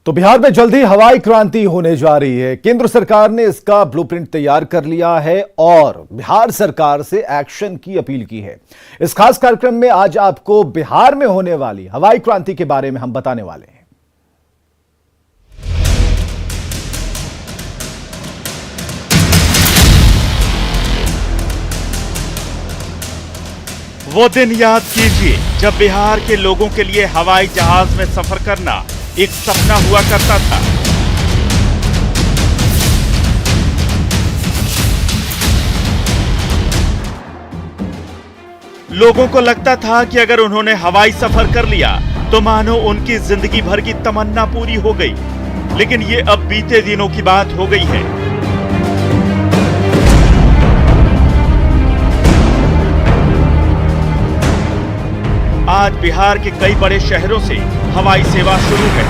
तो बिहार में जल्दी हवाई क्रांति होने जा रही है। केंद्र सरकार ने इसका ब्लूप्रिंट तैयार कर लिया है और बिहार सरकार से एक्शन की अपील की है। इस खास कार्यक्रम में आज आपको बिहार में होने वाली हवाई क्रांति के बारे में हम बताने वाले हैं। वो दिन याद कीजिए जब बिहार के लोगों के लिए हवाई जहाज में सफर करना एक सपना हुआ करता था। लोगों को लगता था कि अगर उन्होंने हवाई सफर कर लिया तो मानो उनकी जिंदगी भर की तमन्ना पूरी हो गई। लेकिन ये अब बीते दिनों की बात हो गई है। आज बिहार के कई बड़े शहरों से हवाई सेवा शुरू है।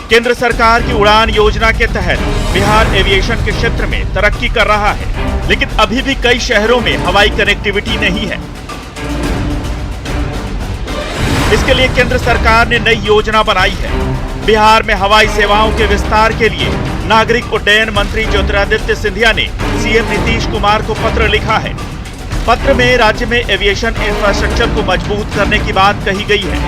केंद्र सरकार की उड़ान योजना के तहत बिहार एविएशन के क्षेत्र में तरक्की कर रहा है, लेकिन अभी भी कई शहरों में हवाई कनेक्टिविटी नहीं है। इसके लिए केंद्र सरकार ने नई योजना बनाई है। बिहार में हवाई सेवाओं के विस्तार के लिए नागरिक उड्डयन मंत्री ज्योतिरादित्य सिंधिया ने सीएम नीतीश कुमार को पत्र लिखा है। पत्र में राज्य में एविएशन इंफ्रास्ट्रक्चर को मजबूत करने की बात कही गई है।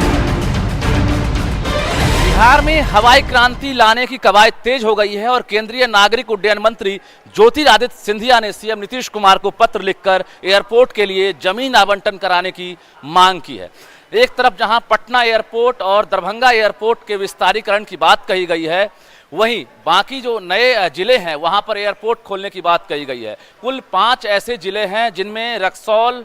बिहार में हवाई क्रांति लाने की कवायद तेज हो गई है और केंद्रीय नागरिक उड्डयन मंत्री ज्योतिरादित्य सिंधिया ने सीएम नीतीश कुमार को पत्र लिखकर एयरपोर्ट के लिए जमीन आवंटन कराने की मांग की है। एक तरफ जहां पटना एयरपोर्ट और दरभंगा एयरपोर्ट के विस्तारीकरण की बात कही गई है, वहीं बाकी जो नए जिले हैं वहां पर एयरपोर्ट खोलने की बात कही गई है। कुल 5 ऐसे जिले हैं जिनमें रक्सौल,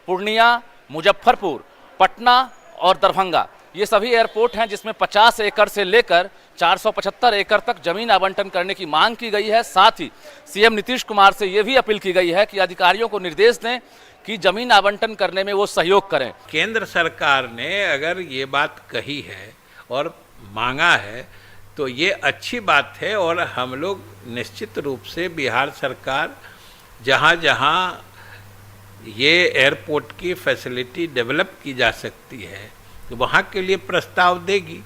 पूर्णिया, मुजफ्फरपुर, पटना और दरभंगा ये सभी एयरपोर्ट हैं जिसमें 50 एकड़ से लेकर 475 एकड़ तक जमीन आवंटन करने की मांग की गई है। साथ ही सीएम नीतीश कुमार से यह भी अपील की गई है कि अधिकारियों को निर्देश दें कि जमीन आवंटन करने में वो सहयोग करें। केंद्र सरकार ने अगर ये बात कही है और मांगा है तो ये अच्छी बात है और हम लोग निश्चित रूप से बिहार सरकार जहाँ जहाँ ये एयरपोर्ट की फैसिलिटी डेवलप की जा सकती है तो वहाँ के लिए प्रस्ताव देगी।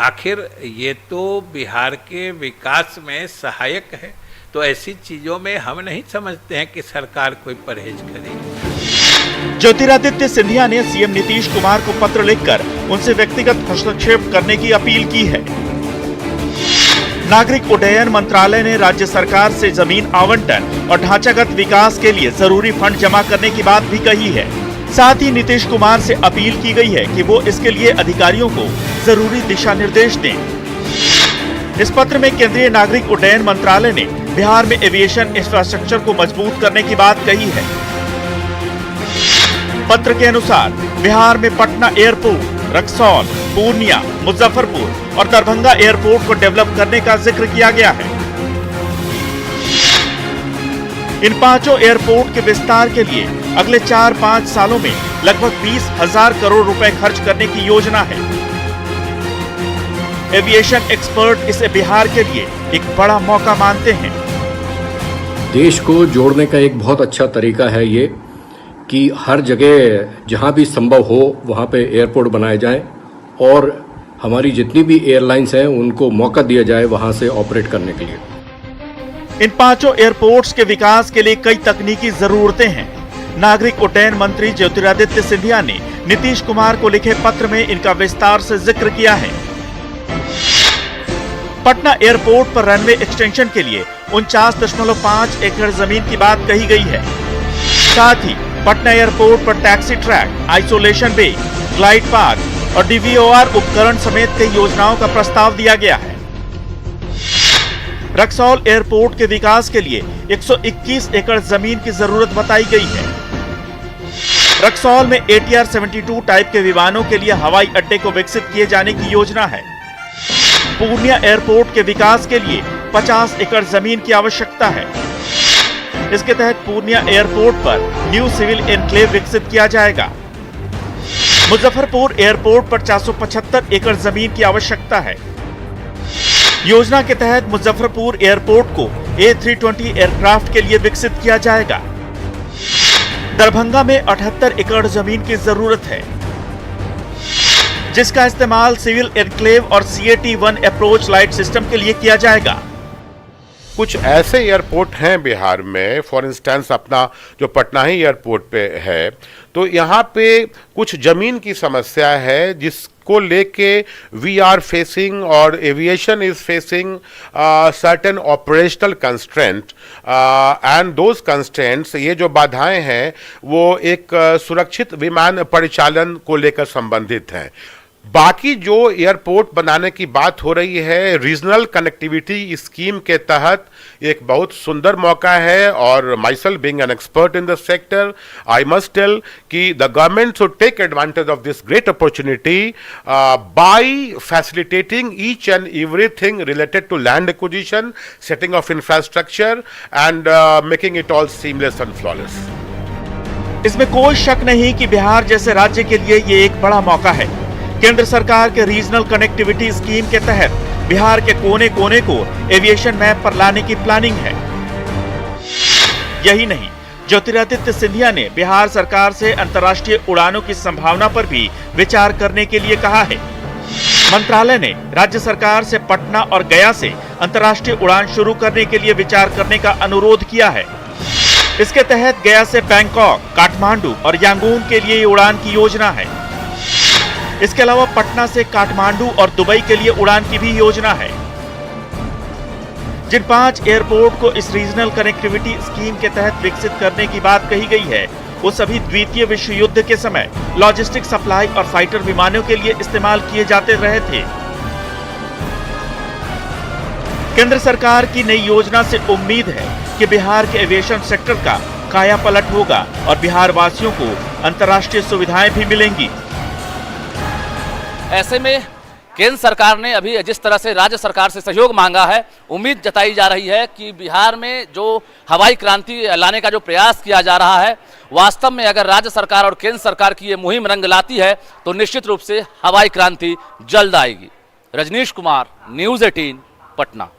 आखिर ये तो बिहार के विकास में सहायक है, तो ऐसी चीज़ों में हम नहीं समझते हैं कि सरकार कोई परहेज करेगी। ज्योतिरादित्य सिंधिया ने सीएम नीतीश कुमार को पत्र लिखकर उनसे व्यक्तिगत हस्तक्षेप करने की अपील की है। नागरिक उड्डयन मंत्रालय ने राज्य सरकार से जमीन आवंटन और ढांचागत विकास के लिए जरूरी फंड जमा करने की बात भी कही है। साथ ही नीतीश कुमार से अपील की गई है कि वो इसके लिए अधिकारियों को जरूरी दिशा निर्देश दें। इस पत्र में केंद्रीय नागरिक उड्डयन मंत्रालय ने बिहार में एविएशन इंफ्रास्ट्रक्चर को मजबूत करने की बात कही है। पत्र के अनुसार बिहार में पटना एयरपोर्ट, रक्सौल, पूर्णिया, मुजफ्फरपुर और दरभंगा एयरपोर्ट को डेवलप करने का जिक्र किया गया है। इन 5 एयरपोर्ट के विस्तार के लिए अगले 4-5 सालों में लगभग 20,000 करोड़ रुपए खर्च करने की योजना है। एविएशन एक्सपर्ट इसे बिहार के लिए एक बड़ा मौका मानते हैं। देश को जोड़ने का एक बहुत अच्छा तरीका है ये कि हर जगह जहां भी संभव हो वहां पे एयरपोर्ट बनाए जाएं और हमारी जितनी भी एयरलाइंस हैं उनको मौका दिया जाए वहां से ऑपरेट करने के लिए। इन 5 एयरपोर्ट्स के विकास के लिए कई तकनीकी जरूरतें हैं। नागरिक उड्डयन मंत्री ज्योतिरादित्य सिंधिया ने नीतीश कुमार को लिखे पत्र में इनका विस्तार से जिक्र किया है। पटना एयरपोर्ट पर रनवे एक्सटेंशन के लिए 49.5 एकड़ जमीन की बात कही गई है। साथ ही पटना एयरपोर्ट पर टैक्सी ट्रैक, आइसोलेशन बे, ग्लाइड पार्क और डीवीओआर उपकरण समेत कई योजनाओं का प्रस्ताव दिया गया है। रक्सौल एयरपोर्ट के विकास के लिए 121 एकड़ जमीन की जरूरत बताई गई है। रक्सौल में ATR 72 टाइप के विमानों के लिए हवाई अड्डे को विकसित किए जाने की योजना है। पूर्णिया एयरपोर्ट के विकास के लिए 50 एकड़ जमीन की आवश्यकता है। इसके तहत पूर्णिया एयरपोर्ट पर न्यू सिविल एनक्लेव विकसित किया जाएगा। मुजफ्फरपुर एयरपोर्ट पर 475 एकड़ जमीन की आवश्यकता है। योजना के तहत मुजफ्फरपुर एयरपोर्ट को A320 एयरक्राफ्ट के लिए विकसित किया जाएगा। दरभंगा में 78 एकड़ जमीन की जरूरत है। जिसका इस्तेमाल सिविल एनक्लेव और CAT-1 अप्रोच लाइट सिस्टम के लिए किया जाएगा। कुछ ऐसे एयरपोर्ट हैं बिहार में, फॉर इंस्टेंस अपना जो पटना ही एयरपोर्ट पे है, तो यहाँ पे कुछ जमीन की समस्या है जिसको लेके वी आर फेसिंग और aviation is facing certain operational constraint and those constraints, ये जो बाधाएं हैं वो एक सुरक्षित विमान परिचालन को लेकर संबंधित हैं। बाकी जो एयरपोर्ट बनाने की बात हो रही है रीजनल कनेक्टिविटी स्कीम के तहत, एक बहुत सुंदर मौका है और myself being an expert in the sector, I must tell कि the government should take advantage of this great opportunity by facilitating each and everything related to land acquisition, setting of infrastructure and making it all seamless and flawless. इसमें कोई शक नहीं कि बिहार जैसे राज्य के लिए ये एक बड़ा मौका है। केंद्र सरकार के रीजनल कनेक्टिविटी स्कीम के तहत बिहार के कोने कोने को एविएशन मैप पर लाने की प्लानिंग है। यही नहीं, ज्योतिरादित्य सिंधिया ने बिहार सरकार से अंतर्राष्ट्रीय उड़ानों की संभावना पर भी विचार करने के लिए कहा है। मंत्रालय ने राज्य सरकार से पटना और गया से अंतर्राष्ट्रीय उड़ान शुरू करने के लिए विचार करने का अनुरोध किया है। इसके तहत गया से बैंकॉक, काठमांडू और यांगून के लिए उड़ान की योजना है। इसके अलावा पटना से काठमांडू और दुबई के लिए उड़ान की भी योजना है। जिन 5 एयरपोर्ट को इस रीजनल कनेक्टिविटी स्कीम के तहत विकसित करने की बात कही गई है, वो सभी द्वितीय विश्व युद्ध के समय लॉजिस्टिक सप्लाई और फाइटर विमानों के लिए इस्तेमाल किए जाते रहे थे। केंद्र सरकार की नई योजना से उम्मीद है कि बिहार के एविएशन सेक्टर का कायापलट होगा और बिहार वासियों को अंतर्राष्ट्रीय सुविधाएं भी मिलेंगी। ऐसे में केंद्र सरकार ने अभी जिस तरह से राज्य सरकार से सहयोग मांगा है, उम्मीद जताई जा रही है कि बिहार में जो हवाई क्रांति लाने का जो प्रयास किया जा रहा है, वास्तव में अगर राज्य सरकार और केंद्र सरकार की ये मुहिम रंग लाती है तो निश्चित रूप से हवाई क्रांति जल्द आएगी। रजनीश कुमार, न्यूज़ 18, पटना।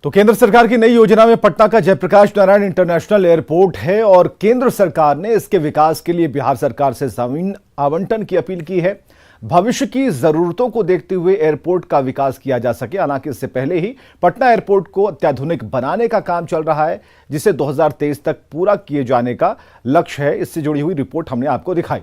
तो केंद्र सरकार की नई योजना में पटना का जयप्रकाश नारायण इंटरनेशनल एयरपोर्ट है और केंद्र सरकार ने इसके विकास के लिए बिहार सरकार से जमीन आवंटन की अपील की है। भविष्य की जरूरतों को देखते हुए एयरपोर्ट का विकास किया जा सके। हालांकि इससे पहले ही पटना एयरपोर्ट को अत्याधुनिक बनाने का काम चल रहा है, जिसे 2023 तक पूरा किए जाने का लक्ष्य है। इससे जुड़ी हुई रिपोर्ट हमने आपको दिखाई।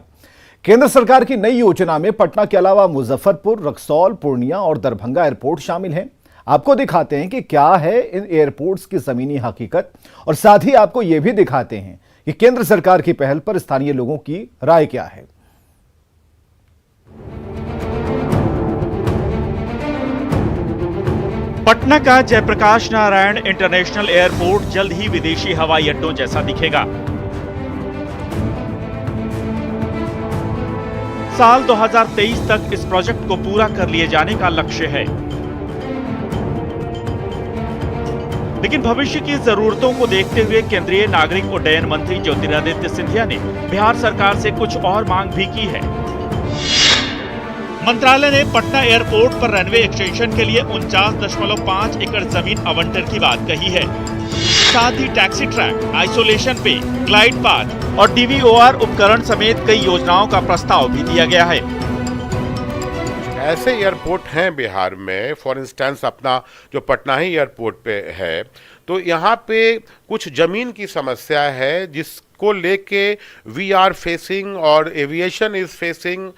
केंद्र सरकार की नई योजना में पटना के अलावा मुजफ्फरपुर, रक्सौल, पूर्णिया और दरभंगा एयरपोर्ट शामिल हैं। आपको दिखाते हैं कि क्या है इन एयरपोर्ट्स की जमीनी हकीकत और साथ ही आपको यह भी दिखाते हैं कि केंद्र सरकार की पहल पर स्थानीय लोगों की राय क्या है। पटना का जयप्रकाश नारायण इंटरनेशनल एयरपोर्ट जल्द ही विदेशी हवाई अड्डों जैसा दिखेगा। साल 2023 तक इस प्रोजेक्ट को पूरा कर लिए जाने का लक्ष्य है, लेकिन भविष्य की जरूरतों को देखते हुए केंद्रीय नागरिक उड्डयन मंत्री ज्योतिरादित्य सिंधिया ने बिहार सरकार से कुछ और मांग भी की है। मंत्रालय ने पटना एयरपोर्ट पर रनवे एक्सटेंशन के लिए 49.5 एकड़ जमीन आवंटन की बात कही है। साथ ही टैक्सी ट्रैक, आइसोलेशन पे, ग्लाइड पाथ और DVOR उपकरण समेत कई योजनाओं का प्रस्ताव भी दिया गया है। ऐसे एयरपोर्ट हैं बिहार में, फॉर इंस्टेंस अपना जो पटना ही एयरपोर्ट पे है, तो यहाँ पे कुछ जमीन की समस्या है जिसको लेके वी आर फेसिंग और aviation is facing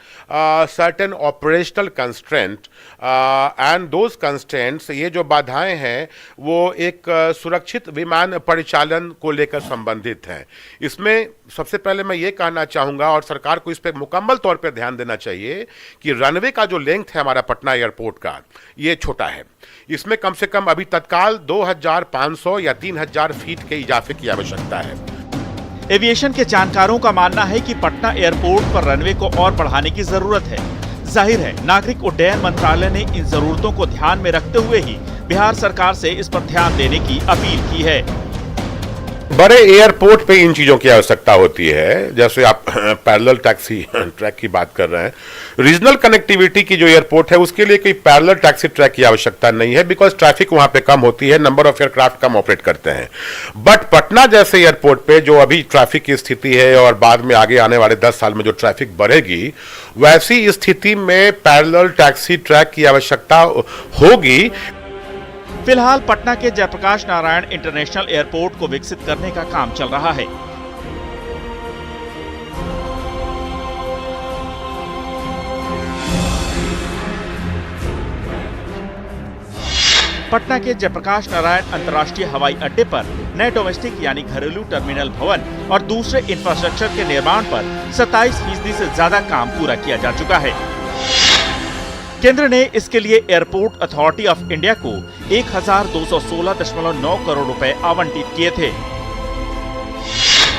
certain operational constraint and those constraints, ये जो बाधाएं हैं वो एक सुरक्षित विमान परिचालन को लेकर संबंधित हैं। इसमें सबसे पहले मैं ये कहना चाहूँगा और सरकार को इस पर मुकम्मल तौर पे ध्यान देना चाहिए कि रनवे का जो लेंथ है हमारा पटना एयरपोर्ट का, ये छोटा है। इसमें कम से कम अभी तत्काल 2500 या 3000 फीट के इजाफे की आवश्यकता है। एविएशन के जानकारों का मानना है कि पटना एयरपोर्ट पर रनवे को और बढ़ाने की जरूरत है। जाहिर है, नागरिक उड्डयन मंत्रालय ने इन जरूरतों को ध्यान में रखते हुए ही बिहार सरकार से इस पर ध्यान देने की अपील की है। बड़े एयरपोर्ट पे इन चीज़ों की आवश्यकता होती है, जैसे आप पैरेलल टैक्सी ट्रैक की बात कर रहे हैं। रीजनल कनेक्टिविटी की जो एयरपोर्ट है उसके लिए कोई पैरेलल टैक्सी ट्रैक की आवश्यकता नहीं है, बिकॉज ट्रैफिक वहां पे कम होती है, number of aircraft come operate करते हैं। बट पटना जैसे एयरपोर्ट पे जो अभी ट्रैफिक की स्थिति है और बाद में आगे आने वाले 10 साल में जो ट्रैफिक बढ़ेगी, वैसी स्थिति में पैरेलल टैक्सी ट्रैक की आवश्यकता होगी। फिलहाल पटना के जयप्रकाश नारायण इंटरनेशनल एयरपोर्ट को विकसित करने का काम चल रहा है। पटना के जयप्रकाश नारायण अंतर्राष्ट्रीय हवाई अड्डे पर नए डोमेस्टिक यानी घरेलू टर्मिनल भवन और दूसरे इंफ्रास्ट्रक्चर के निर्माण पर 27% से ज्यादा काम पूरा किया जा चुका है। केंद्र ने इसके लिए एयरपोर्ट अथॉरिटी ऑफ इंडिया को 1216.9 करोड़ रुपए आवंटित किए थे।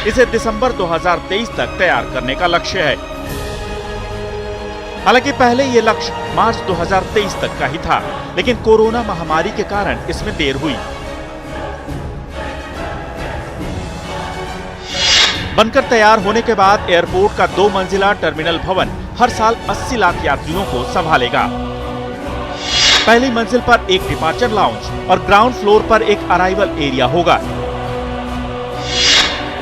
इसे दिसंबर 2023 तक तैयार करने का लक्ष्य है। हालांकि पहले ये लक्ष्य मार्च 2023 तक का ही था, लेकिन कोरोना महामारी के कारण इसमें देर हुई। बनकर तैयार होने के बाद एयरपोर्ट का 2 मंजिला टर्मिनल भवन हर साल 80 लाख यात्रियों को संभालेगा। पहली मंजिल पर एक डिपार्चर लाउंज और ग्राउंड फ्लोर पर एक अराइवल एरिया होगा।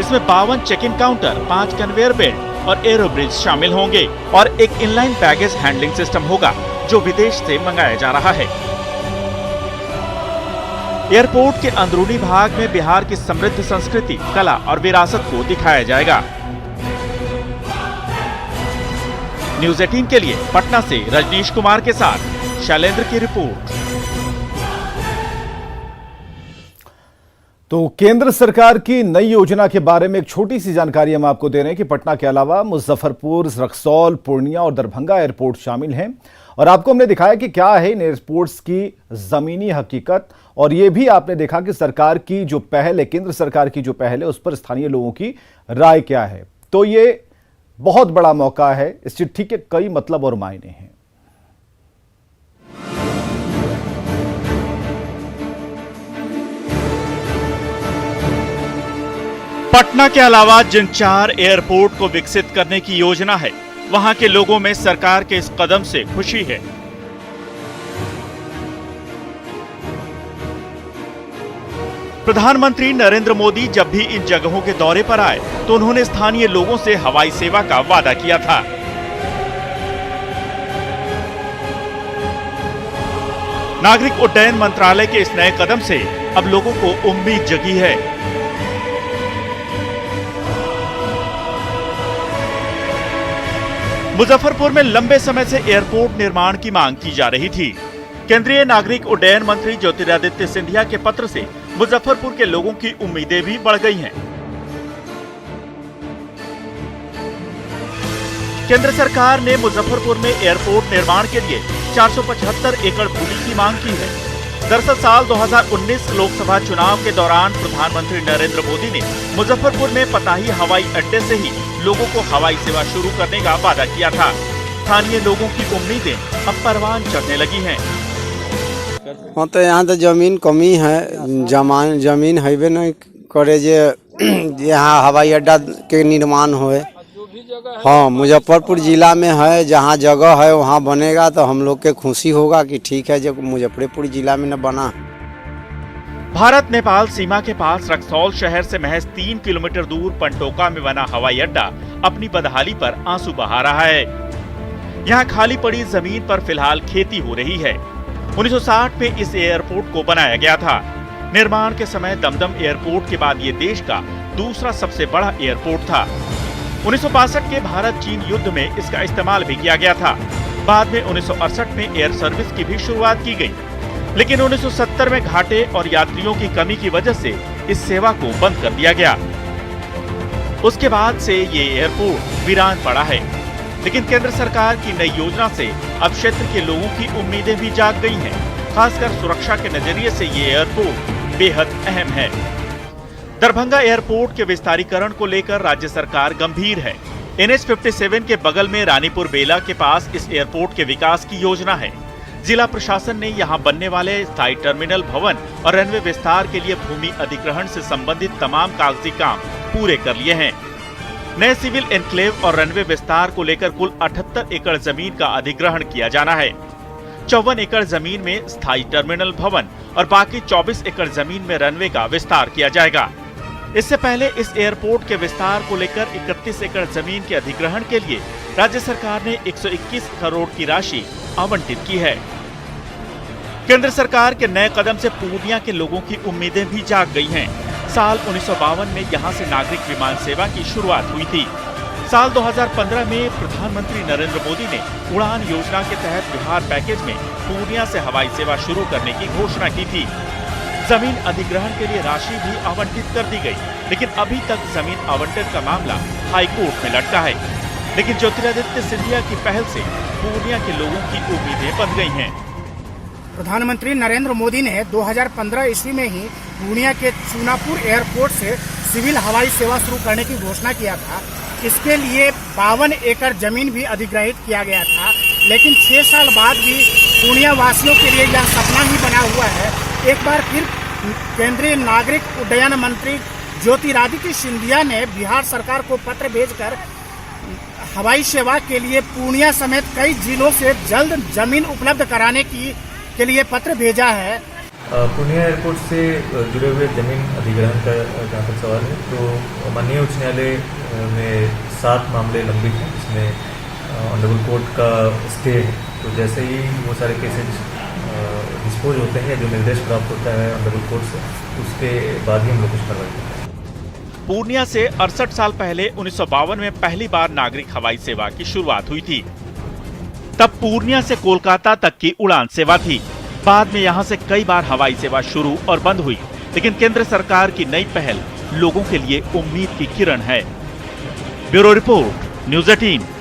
इसमें 52 check in counter, 5 conveyor belt और एरो ब्रिज शामिल होंगे और एक इनलाइन बैगेज हैंडलिंग सिस्टम होगा जो विदेश से मंगाया जा रहा है। एयरपोर्ट के अंदरूनी भाग में बिहार की समृद्ध संस्कृति, कला और विरासत को दिखाया जाएगा। न्यूज़ 18 के लिए पटना से रजनीश कुमार के साथ शैलेंद्र की रिपोर्ट। तो केंद्र सरकार की नई योजना के बारे में एक छोटी सी जानकारी हम आपको दे रहे हैं कि पटना के अलावा मुजफ्फरपुर, रक्सौल, पूर्णिया और दरभंगा एयरपोर्ट शामिल हैं। और आपको हमने दिखाया कि क्या है इन एयरपोर्ट्स की जमीनी हकीकत, और ये भी आपने देखा कि सरकार की जो पहल है, केंद्र सरकार की जो पहल है, उस पर स्थानीय लोगों की राय क्या है। तो ये बहुत बड़ा मौका है। इस चिट्ठी के कई मतलब और मायने हैं। पटना के अलावा जिन 4 एयरपोर्ट को विकसित करने की योजना है, वहां के लोगों में सरकार के इस कदम से खुशी है। प्रधानमंत्री नरेंद्र मोदी जब भी इन जगहों के दौरे पर आए तो उन्होंने स्थानीय लोगों से हवाई सेवा का वादा किया था। नागरिक उड्डयन मंत्रालय के इस नए कदम से अब लोगों को उम्मीद जगी है। मुजफ्फरपुर में लंबे समय से एयरपोर्ट निर्माण की मांग की जा रही थी। केंद्रीय नागरिक उड्डयन मंत्री ज्योतिरादित्य सिंधिया के पत्र से मुजफ्फरपुर के लोगों की उम्मीदें भी बढ़ गई हैं। केंद्र सरकार ने मुजफ्फरपुर में एयरपोर्ट निर्माण के लिए 475 एकड़ भूमि की मांग की है। दरअसल साल 2019 लोकसभा चुनाव के दौरान प्रधानमंत्री नरेंद्र मोदी ने मुजफ्फरपुर में पताही हवाई अड्डे से ही लोगों को हवाई सेवा शुरू करने का वादा किया था। स्थानीय लोगों की उम्मीदें अब परवान चढ़ने लगी हैं। हाँ, तो यहाँ तो जमीन कमी है, जमीन है नहीं करे जे यहाँ हवाई अड्डा के निर्माण होए। हाँ, मुजफ्फरपुर जिला में है, जहाँ जगह है वहाँ बनेगा तो हम लोग के खुशी होगा कि ठीक है, जब मुजफ्फरपुर जिला में न बना। भारत नेपाल सीमा के पास रक्सौल शहर से महज 3 किलोमीटर दूर पंटोका में बना हवाई अड्डा अपनी बदहाली पर आंसू बहा रहा है। यहाँ खाली पड़ी जमीन पर फिलहाल खेती हो रही है। 1960 में इस एयरपोर्ट को बनाया गया था। निर्माण के समय दमदम एयरपोर्ट के बाद ये देश का दूसरा सबसे बड़ा एयरपोर्ट था। 1962 के भारत चीन युद्ध में इसका इस्तेमाल भी किया गया था। बाद में 1968 में एयर सर्विस की भी शुरुआत की गई, लेकिन 1970 में घाटे और यात्रियों की कमी की वजह से इस सेवा को बंद कर दिया गया। उसके बाद से ये एयरपोर्ट वीरान पड़ा है। लेकिन केंद्र सरकार की नई योजना से अब क्षेत्र के लोगों की उम्मीदें भी जाग गई हैं। खासकर सुरक्षा के नजरिए से ये एयरपोर्ट बेहद अहम है। दरभंगा एयरपोर्ट के विस्तारीकरण को लेकर राज्य सरकार गंभीर है। NH 57 के बगल में रानीपुर बेला के पास इस एयरपोर्ट के विकास की योजना है, जिला प्रशासन ने यहां बनने वाले स्थायी टर्मिनल भवन और रनवे विस्तार के लिए भूमि अधिग्रहण से संबंधित तमाम कागजी काम पूरे कर लिए हैं। नए सिविल एनक्लेव और रनवे विस्तार को लेकर कुल 78 एकड़ जमीन का अधिग्रहण किया जाना है। 54 एकड़ जमीन में स्थायी टर्मिनल भवन और बाकी 24 एकड़ जमीन में रनवे का विस्तार किया जाएगा। इससे पहले इस एयरपोर्ट के विस्तार को लेकर 31 एकड़ जमीन के अधिग्रहण के लिए राज्य सरकार ने 121 करोड़ की राशि आवंटित की है। केंद्र सरकार के नए कदम से पूर्णिया के लोगों की उम्मीदें भी जाग गई हैं। साल 1952 में यहां से नागरिक विमान सेवा की शुरुआत हुई थी। साल 2015 में प्रधानमंत्री नरेंद्र मोदी ने उड़ान योजना के तहत बिहार पैकेज में पूर्णिया से हवाई सेवा शुरू करने की घोषणा की थी। जमीन अधिग्रहण के लिए राशि भी आवंटित कर दी गई, लेकिन अभी तक जमीन आवंटन का मामला हाई कोर्ट में लटका है। लेकिन ज्योतिरादित्य सिंधिया की पहल से पूर्णिया के लोगों की उम्मीदें बन गई हैं। प्रधानमंत्री नरेंद्र मोदी ने 2015 ईस्वी में ही पूर्णिया के चूनापुर एयरपोर्ट से सिविल हवाई सेवा शुरू करने की घोषणा किया था। इसके लिए 52 एकड़ जमीन भी अधिग्रहित किया गया था, लेकिन 6 साल बाद भी पूर्णिया वासियों के लिए यह सपना ही बना हुआ है। एक बार फिर केंद्रीय नागरिक उड्डयन मंत्री ज्योतिरादित्य सिंधिया ने बिहार सरकार को पत्र भेजकर हवाई सेवा के लिए पूर्णिया समेत कई जिलों से जल्द जमीन उपलब्ध कराने के लिए पत्र भेजा है। पूर्णिया एयरपोर्ट से जुड़े हुए जमीन अधिग्रहण का जहाँ तक सवाल है, तो माननीय उच्च न्यायालय में 7 मामले लंबित हैं, जिसमें ऑनरेबल कोर्ट का स्टे है। तो जैसे ही वो सारे केसेज डिस्पोज होते हैं, जो निर्देश प्राप्त होता है ऑनरेबल कोर्ट से, उसके बाद ही हम लोग कुछ कार्रवाई करते हैं। पूर्णिया से 68 साल पहले 1952 में पहली बार नागरिक हवाई सेवा की शुरुआत हुई थी। तब पूर्णिया से कोलकाता तक की उड़ान सेवा थी। बाद में यहां से कई बार हवाई सेवा शुरू और बंद हुई, लेकिन केंद्र सरकार की नई पहल लोगों के लिए उम्मीद की किरण है। Bureau report, news 18।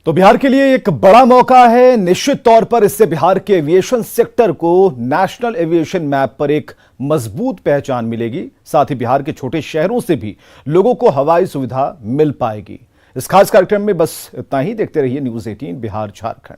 तो बिहार के लिए एक बड़ा मौका है। निश्चित तौर पर इससे बिहार के एविएशन सेक्टर को नेशनल एविएशन मैप पर एक मजबूत पहचान मिलेगी। साथ ही बिहार के छोटे शहरों से भी लोगों को हवाई सुविधा मिल पाएगी। इस खास कार्यक्रम में बस इतना ही। देखते रहिए न्यूज़ 18 बिहार झारखंड।